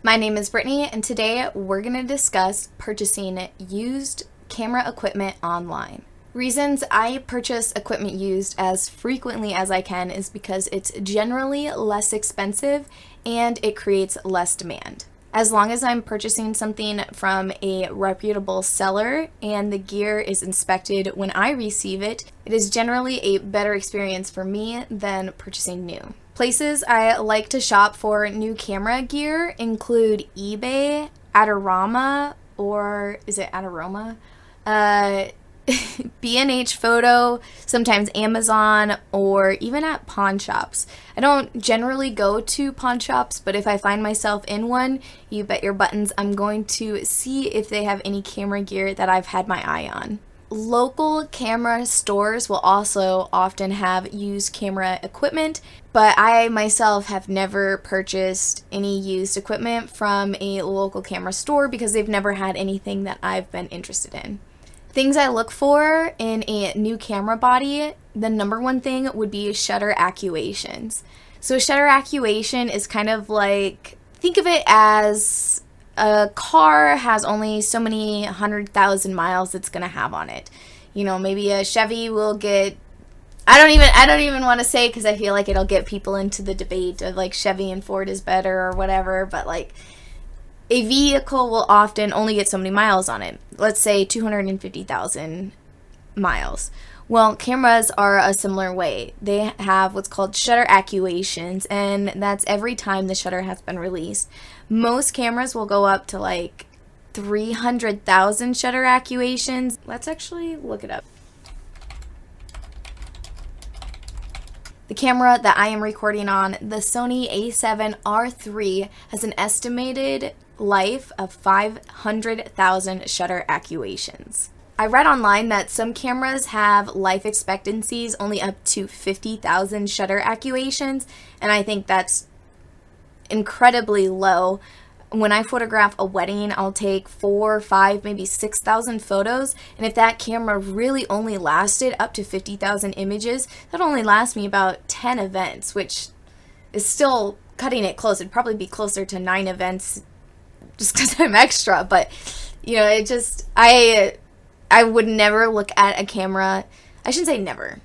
My name is Brittany, and today we're going to discuss purchasing used camera equipment online. Reasons I purchase equipment used as frequently as I can is because it's generally less expensive and it creates less demand. As long as I'm purchasing something from a reputable seller and the gear is inspected when I receive it, it is generally a better experience for me than purchasing new. Places I like to shop for new camera gear include eBay, Adorama, or is it Adorama? B&H Photo, sometimes Amazon, or even at pawn shops. I don't generally go to pawn shops, but if I find myself in one, you bet your buttons I'm going to see if they have any camera gear that I've had my eye on. Local camera stores will also often have used camera equipment, but I myself have never purchased any used equipment from a local camera store because they've never had anything that I've been interested in. Things I look for in a new camera body, the number one thing would be shutter accuations. So a shutter accuation is kind of like, think of it as a car has only so many 100,000 miles it's going to have on it. You know, maybe a Chevy will get, I don't even want to say because I feel like it'll get people into the debate of like Chevy and Ford is better or whatever, but like a vehicle will often only get so many miles on it. Let's say 250,000 miles. Well, cameras are a similar way. They have what's called shutter accuations, and that's every time the shutter has been released. Most cameras will go up to like 300,000 shutter accuations. Let's actually look it up. The camera that I am recording on, the Sony a7R III, has an estimated life of 500,000 shutter accuations. I read online that some cameras have life expectancies only up to 50,000 shutter accuations, and I think that's incredibly low. When I photograph a wedding, I'll take 4, 5, maybe 6,000 photos, and if that camera really only lasted up to 50,000 images, that'd only last me about 10 events, which is still cutting it close. It'd probably be closer to 9 events just because I'm extra, but you know, it just, I would never look at a camera. I shouldn't say never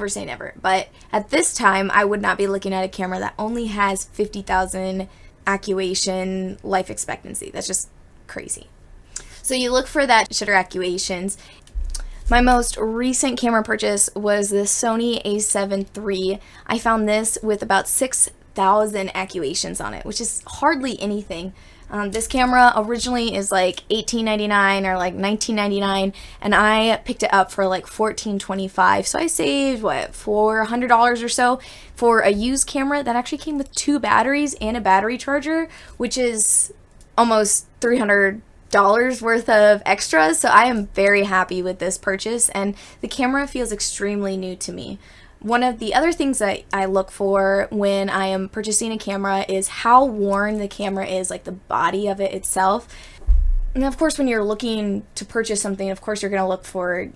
say never, but at this time I would not be looking at a camera that only has 50,000 accuation life expectancy. That's just crazy. So you look for that shutter accuations. My most recent camera purchase was the Sony a7 III. I found this with about 6,000 accuations on it, which is hardly anything. This camera originally is like $18.99 or like $19.99, and I picked it up for like $14.25. So I saved $400 or so for a used camera that actually came with 2 batteries and a battery charger, which is almost $300 worth of extras. So I am very happy with this purchase, and the camera feels extremely new to me. One of the other things that I look for when I am purchasing a camera is how worn the camera is, like the body of it itself. And of course, when you're looking to purchase something, of course you're going to look for,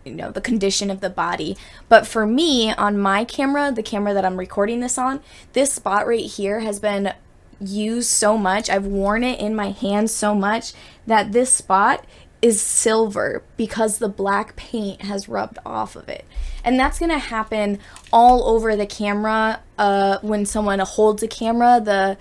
you know, the condition of the body. But for me, on my camera, the camera that I'm recording this on, this spot right here has been used so much. I've worn it in my hand so much that this spot is silver because the black paint has rubbed off of it. And that's going to happen all over the camera when someone holds a camera. The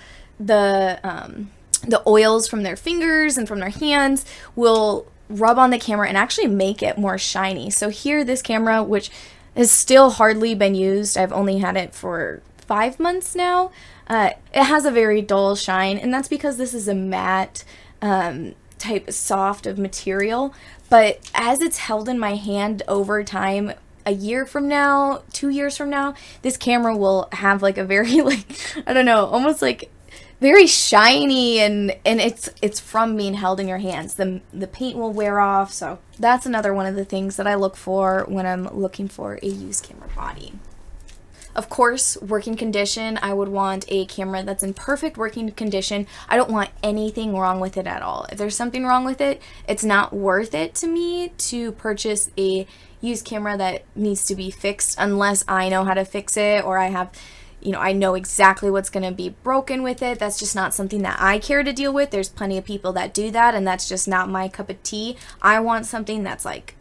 oils from their fingers and from their hands will rub on the camera and actually make it more shiny. So here, this camera, which has still hardly been used, I've only had it for 5 months now, it has a very dull shine, and that's because this is a matte type soft of material. But as it's held in my hand over time, a year from now, 2 years from now, this camera will have like a very like, I don't know, almost like very shiny, and it's from being held in your hands. The paint will wear off. So that's another one of the things that I look for when I'm looking for a used camera body. Of course, working condition, I would want a camera that's in perfect working condition. I don't want anything wrong with it at all. If there's something wrong with it, it's not worth it to me to purchase a used camera that needs to be fixed unless I know how to fix it, or I have I know exactly what's going to be broken with it. That's just not something that I care to deal with. There's plenty of people that do that, and that's just not my cup of tea. I want something that's like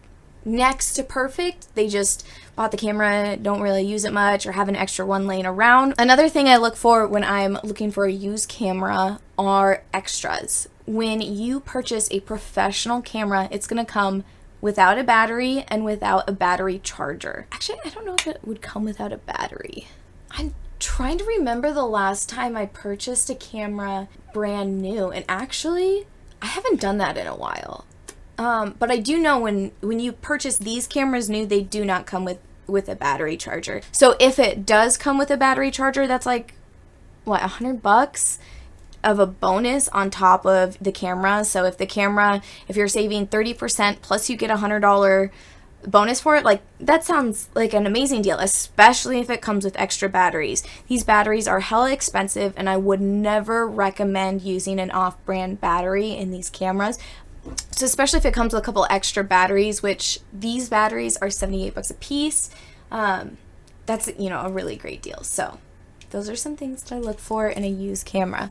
next to perfect. They just bought the camera, don't really use it much, or have an extra one laying around. Another thing I look for when I'm looking for a used camera are extras. When you purchase a professional camera, it's going to come without a battery and without a battery charger. Actually, I don't know if it would come without a battery. I'm trying to remember the last time I purchased a camera brand new, and actually, I haven't done that in a while. But I do know when you purchase these cameras new, they do not come with a battery charger. So if it does come with a battery charger, that's like, what, $100 of a bonus on top of the camera. So if you're saving 30% plus you get $100 bonus for it, like that sounds like an amazing deal, especially if it comes with extra batteries. These batteries are hella expensive, and I would never recommend using an off-brand battery in these cameras. So especially if it comes with a couple extra batteries, which these batteries are $78 a piece. That's, a really great deal. So those are some things that I look for in a used camera.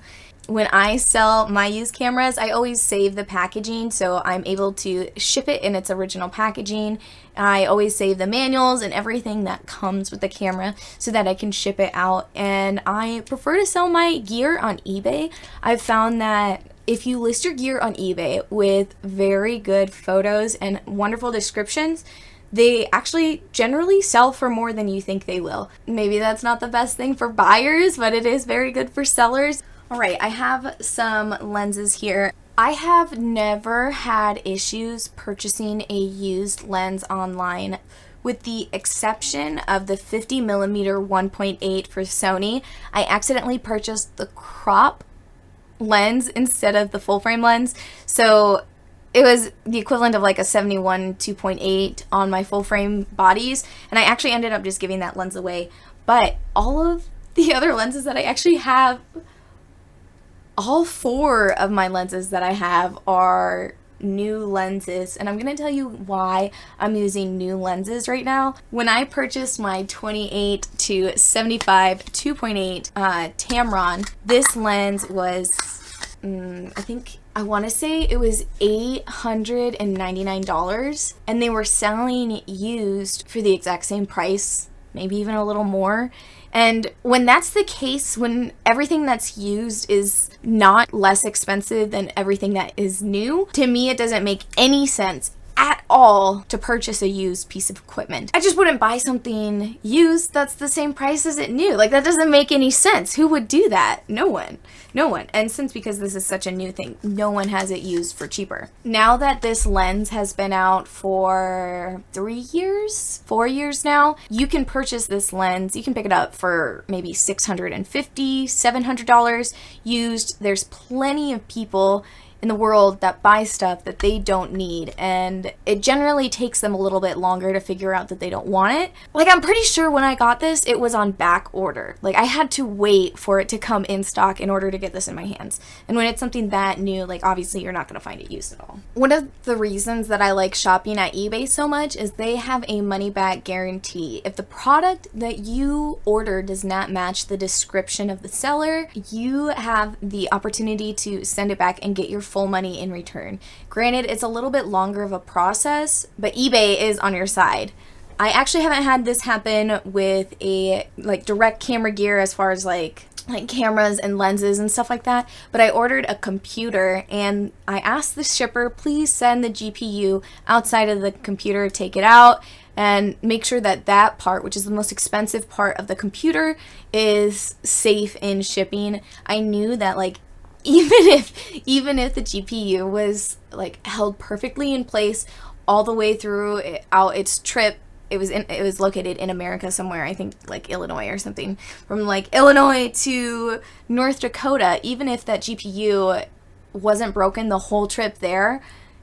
When I sell my used cameras, I always save the packaging, so I'm able to ship it in its original packaging. I always save the manuals and everything that comes with the camera so that I can ship it out. And I prefer to sell my gear on eBay. I've found that if you list your gear on eBay with very good photos and wonderful descriptions, they actually generally sell for more than you think they will. Maybe that's not the best thing for buyers, but it is very good for sellers. All right, I have some lenses here. I have never had issues purchasing a used lens online, with the exception of the 50mm 1.8 for Sony. I accidentally purchased the crop lens instead of the full frame lens, so it was the equivalent of like a 71 2.8 on my full frame bodies, and I actually ended up just giving that lens away. But all of the other lenses that I actually have, all 4 of my lenses that I have are new lenses, and I'm going to tell you why I'm using new lenses right now. When I purchased my 28 to 75 2.8 Tamron, this lens was, I want to say it was $899, and they were selling used for the exact same price, maybe even a little more. And when that's the case, when everything that's used is not less expensive than everything that is new, to me it doesn't make any sense at all to purchase a used piece of equipment. I just wouldn't buy something used that's the same price as it new. Like, that doesn't make any sense. Who would do that? No one. And because this is such a new thing, no one has it used for cheaper. Now that this lens has been out for 4 years now, you can purchase this lens. You can pick it up for maybe $650, $700 used. There's plenty of people in the world that buy stuff that they don't need, and it generally takes them a little bit longer to figure out that they don't want it. Like, I'm pretty sure when I got this, it was on back order. Like, I had to wait for it to come in stock in order to get this in my hands. And when it's something that new, like, obviously you're not going to find it used at all. One of the reasons that I like shopping at eBay so much is they have a money back guarantee. If the product that you order does not match the description of the seller, you have the opportunity to send it back and get your full money in return. Granted, it's a little bit longer of a process, but eBay is on your side. I actually haven't had this happen with a direct camera gear as far as like cameras and lenses and stuff like that, but I ordered a computer and I asked the shipper, please send the GPU outside of the computer, take it out, and make sure that that part, which is the most expensive part of the computer, is safe in shipping. I knew that even if the GPU was held perfectly in place all the way throughout its trip, it was located in America somewhere, I think Illinois or something, from Illinois to North Dakota. Even if that GPU wasn't broken the whole trip there,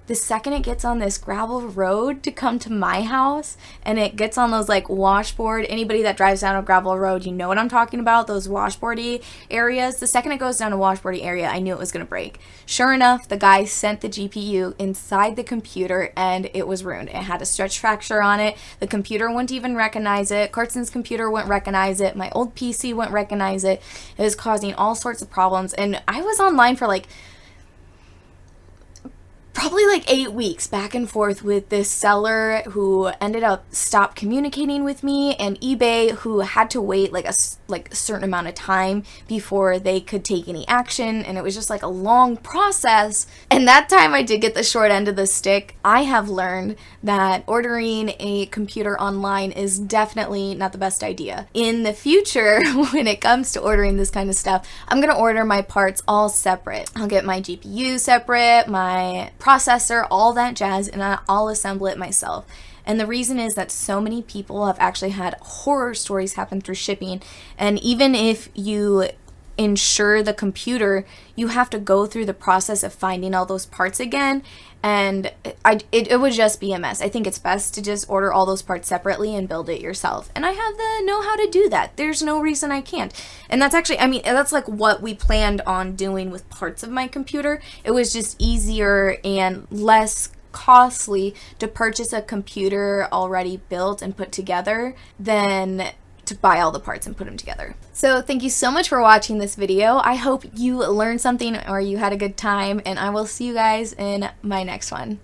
the second it gets on this gravel road to come to my house, and it gets on those like washboard, anybody that drives down a gravel road, you know what I'm talking about, those washboardy areas. The second it goes down a washboardy area, I knew it was going to break. Sure enough, the guy sent the GPU inside the computer and it was ruined. It had a stretch fracture on it. The computer wouldn't even recognize it. Carson's computer wouldn't recognize it. My old PC wouldn't recognize it. It was causing all sorts of problems. And I was online for like probably like 8 weeks back and forth with this seller who ended up stopped communicating with me, and eBay who had to wait like a certain amount of time before they could take any action, and it was just like a long process. And that time I did get the short end of the stick. I have learned that ordering a computer online is definitely not the best idea. In the future, when it comes to ordering this kind of stuff, I'm gonna order my parts all separate. I'll get my GPU separate, my processor, all that jazz, and I'll assemble it myself. And the reason is that so many people have actually had horror stories happen through shipping, and even if you insure the computer, you have to go through the process of finding all those parts again, and it would just be a mess. I think it's best to just order all those parts separately and build it yourself. And I have the know-how to do that. There's no reason I can't. And that's actually, I mean, that's like what we planned on doing with parts of my computer. It was just easier and less costly to purchase a computer already built and put together than to buy all the parts and put them together. So thank you so much for watching this video. I hope you learned something or you had a good time, and I will see you guys in my next one.